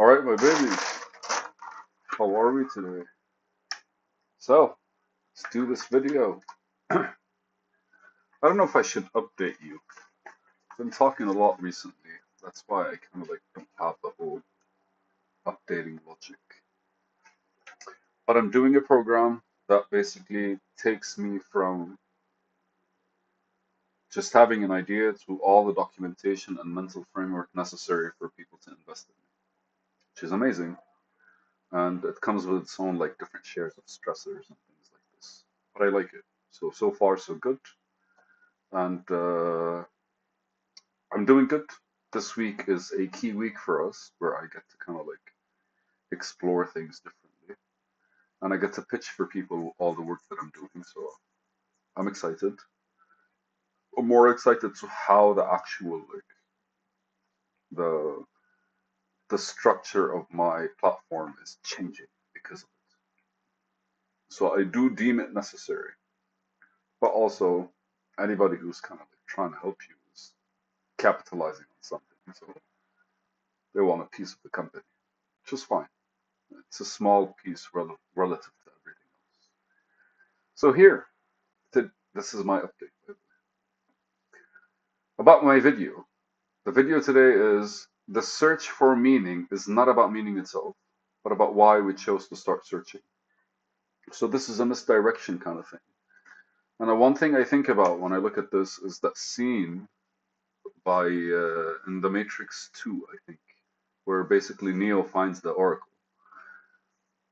All right, my babies, how are we today? So, let's do this video. I don't know if I should update you. I've been talking a lot recently. That's why I kind of like don't have the whole updating logic. But I'm doing a program that basically takes me from just having an idea to all the documentation and mental framework necessary for people to invest in me, which is amazing. And it comes with its own like different shares of stressors and things like this. But I like it. So far so good. And I'm doing good. This week is a key week for us where I get to kind of like explore things differently. And I get to pitch for people all the work that I'm doing. So I'm excited. I'm more excited to how the actual like the the structure of my platform is changing because of it. So I do deem it necessary. But also anybody who's kind of like trying to help you is capitalizing on something. So they want a piece of the company, which is fine. It's a small piece relative to everything else. So here, this is my update about my video. The video today is the search for meaning is not about meaning itself, but about why we chose to start searching. So this is a misdirection kind of thing. And the one thing I think about when I look at this is that scene by in The Matrix 2, I think, where basically Neo finds the Oracle.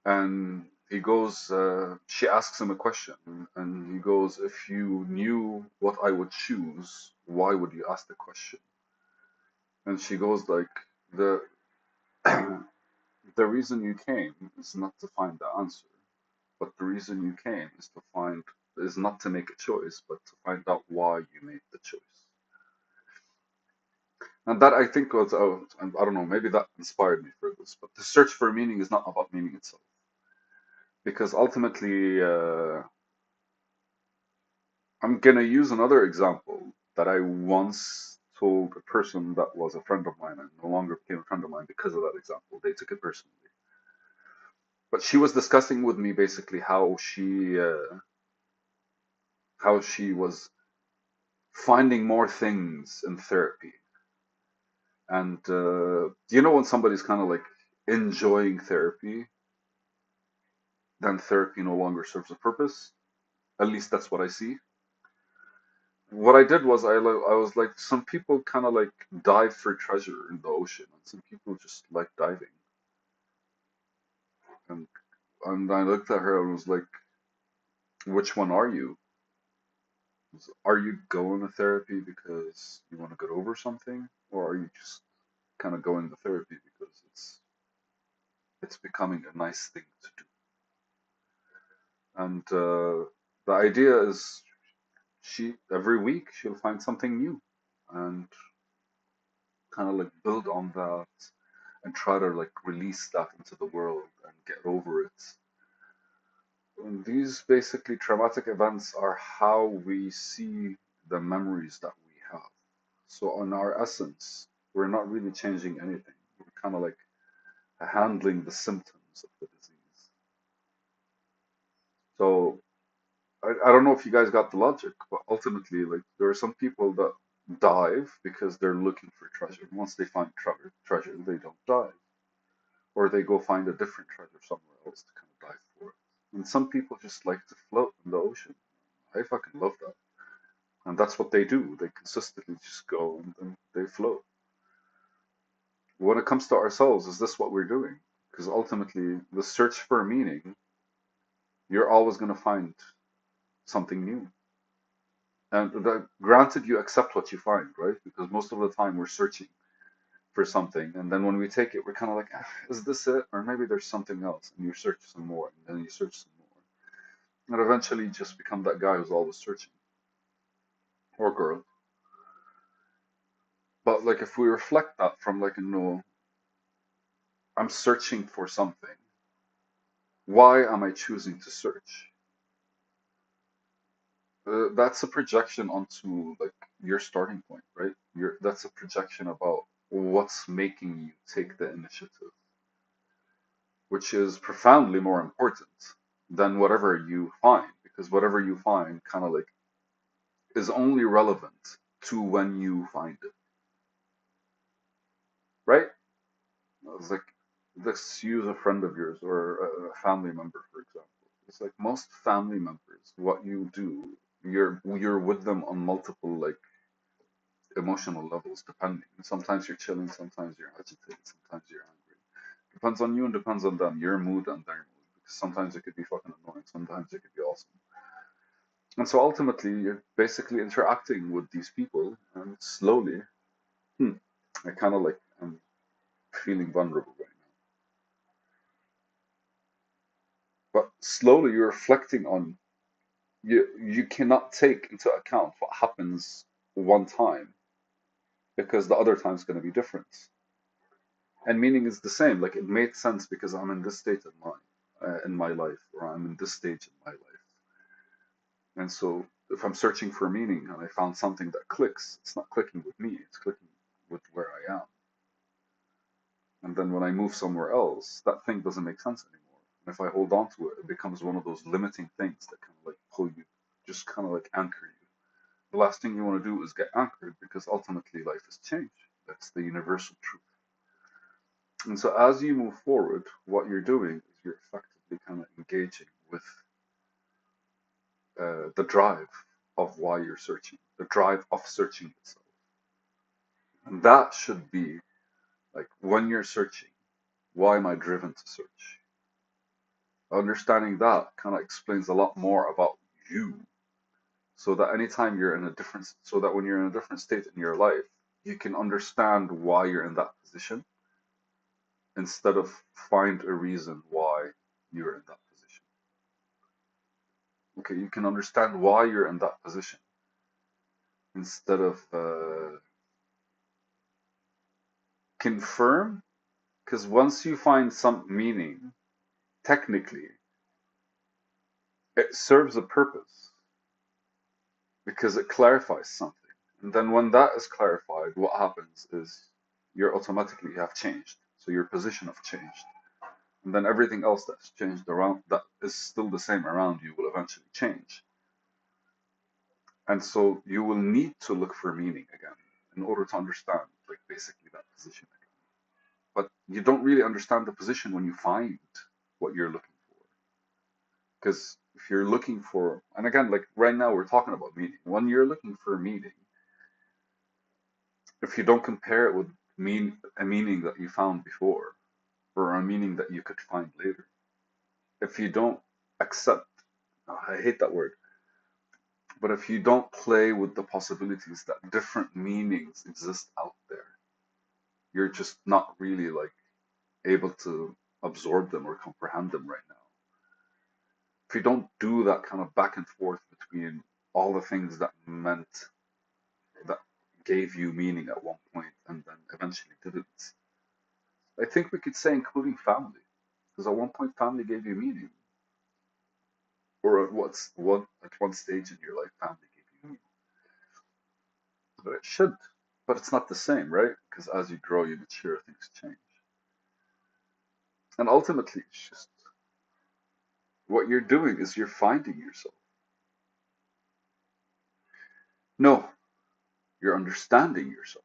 And he goes, she asks him a question, and he goes, if you knew what I would choose, why would you ask the question? And she goes like, the the reason you came is not to find the answer, but the reason you came is not to make a choice, but to find out why you made the choice. And that I think was, I don't know, maybe that inspired me for this. But the search for meaning is not about meaning itself, because ultimately, I'm gonna use another example that I once told a person that was a friend of mine and no longer became a friend of mine because of that example. They took it personally. But she was discussing with me basically how she was finding more things in therapy. And you know when somebody's kind of like enjoying therapy, then therapy no longer serves a purpose. At least that's what I see. What I did was I was like, some people kind of like dive for treasure in the ocean, and some people just like diving. And I looked at her and was like, which one are you? Are you going to therapy because you want to get over something, or are you just kind of going to therapy because it's becoming a nice thing to do? And the idea is she every week she'll find something new and kind of like build on that and try to like release that into the world and get over it. And these basically traumatic events are how we see the memories that we have. So in our essence, we're not really changing anything. We're kind of like handling the symptoms of the disease. So I don't know if you guys got the logic, but ultimately, like there are some people that dive because they're looking for treasure. Once they find treasure, they don't dive, or they go find a different treasure somewhere else to kind of dive for it. And some people just like to float in the ocean. I fucking love that, and that's what they do. They consistently just go and they float. When it comes to ourselves, is this what we're doing? Because ultimately, the search for meaning, you're always going to find something new. And granted, you accept what you find, right? Because most of the time we're searching for something, and then when we take it, we're kind of like, "Ah, is this it? Or maybe there's something else." And you search some more, and then you search some more, and eventually you just become that guy who's always searching, or girl. But like, if we reflect that from like, no, I'm searching for something. Why am I choosing to search? That's a projection onto like your starting point, right? That's a projection about what's making you take the initiative. which is profoundly more important than whatever you find, because whatever you find kind of like is only relevant to when you find it, right? It's like, let's use a friend of yours or a family member, for example. It's like most family members, what you do, you're with them on multiple like emotional levels, depending. Sometimes you're chilling, sometimes you're agitated, sometimes you're angry. Depends on you and depends on them, your mood and their mood. Because sometimes it could be fucking annoying, sometimes it could be awesome. And so ultimately, you're basically interacting with these people, and slowly, hmm, I kind of like I'm feeling vulnerable right now. But slowly, you're reflecting on you cannot take into account what happens one time because the other time's going to be different. And meaning is the same. Like it made sense because I'm in this state of mind in my life, or I'm in this stage in my life. And so if I'm searching for meaning and I found something that clicks, it's not clicking with me, it's clicking with where I am. And then when I move somewhere else, that thing doesn't make sense anymore. And if I hold on to it, it becomes one of those limiting things that kind of like pull you, just kind of like anchor you. The last thing you want to do is get anchored because ultimately life is change. That's the universal truth. And so as you move forward, what you're doing is you're effectively kind of engaging with the drive of why you're searching, the drive of searching itself. And that should be like when you're searching, why am I driven to search? Understanding that kind of explains a lot more about you, so that anytime you're in a different, so that when you're in a different state in your life, you can understand why you're in that position instead of find a reason why you're in that position. Okay, you can understand why you're in that position instead of confirm, because once you find some meaning, technically, it serves a purpose because it clarifies something. And then when that is clarified, what happens is you're automatically have changed. So your position have changed. And then everything else that's changed around that is still the same around you will eventually change. And so you will need to look for meaning again in order to understand like basically that position again. But you don't really understand the position when you find what you're looking for. Because if you're looking for, and again, like right now we're talking about meaning. When you're looking for meaning, if you don't compare it with a meaning that you found before or a meaning that you could find later, if you don't accept, I hate that word, but if you don't play with the possibilities that different meanings exist out there, you're just not really like able to absorb them or comprehend them right now. If you don't do that kind of back and forth between all the things that meant, that gave you meaning at one point and then eventually didn't, I think we could say including family, because at one point family gave you meaning, or at one stage in your life family gave you meaning. But it should, but it's not the same, right? Because as you grow, you mature, things change, and ultimately, it's just what you're doing is you're finding yourself. No, you're understanding yourself.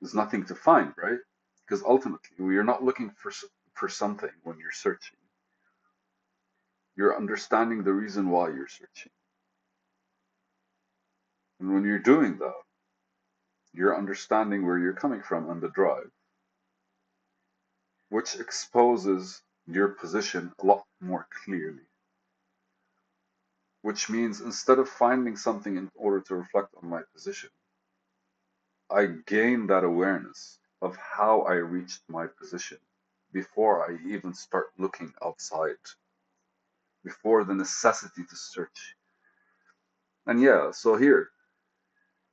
There's nothing to find, right? Because ultimately, you're not looking for something when you're searching. You're understanding the reason why you're searching, and when you're doing that, you're understanding where you're coming from and the drive, which exposes your position a lot more clearly. Which means instead of finding something in order to reflect on my position, I gain that awareness of how I reached my position before I even start looking outside, before the necessity to search. And yeah, so here,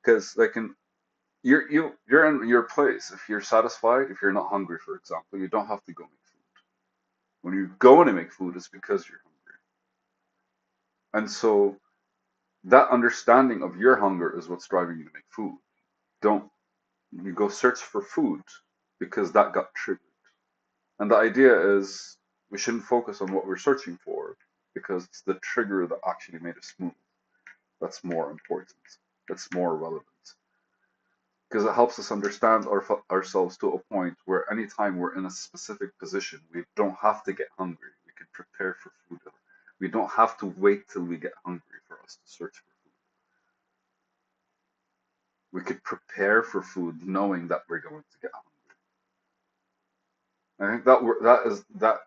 because like in you're in your place. If you're satisfied, if you're not hungry, for example, you don't have to go make food. When you go to make food, it's because you're hungry. And so that understanding of your hunger is what's driving you to make food. Don't you go search for food because that got triggered. And the idea is We shouldn't focus on what we're searching for because it's the trigger that actually made us move. That's more important. That's more relevant because it helps us understand ourselves to a point where anytime we're in a specific position, we don't have to get hungry. We can prepare for food. We don't have to wait till we get hungry for us to search for food. We could prepare for food knowing that we're going to get hungry. I think that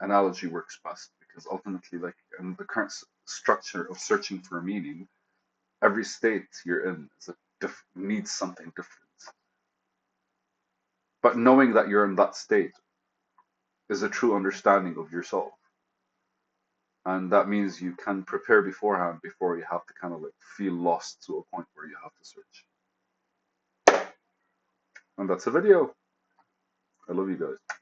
analogy works best because ultimately, like in the current structure of searching for meaning, every state you're in is needs something different. But knowing that you're in that state is a true understanding of yourself. And that means you can prepare beforehand before you have to kind of like feel lost to a point where you have to search. And that's a video. I love you guys.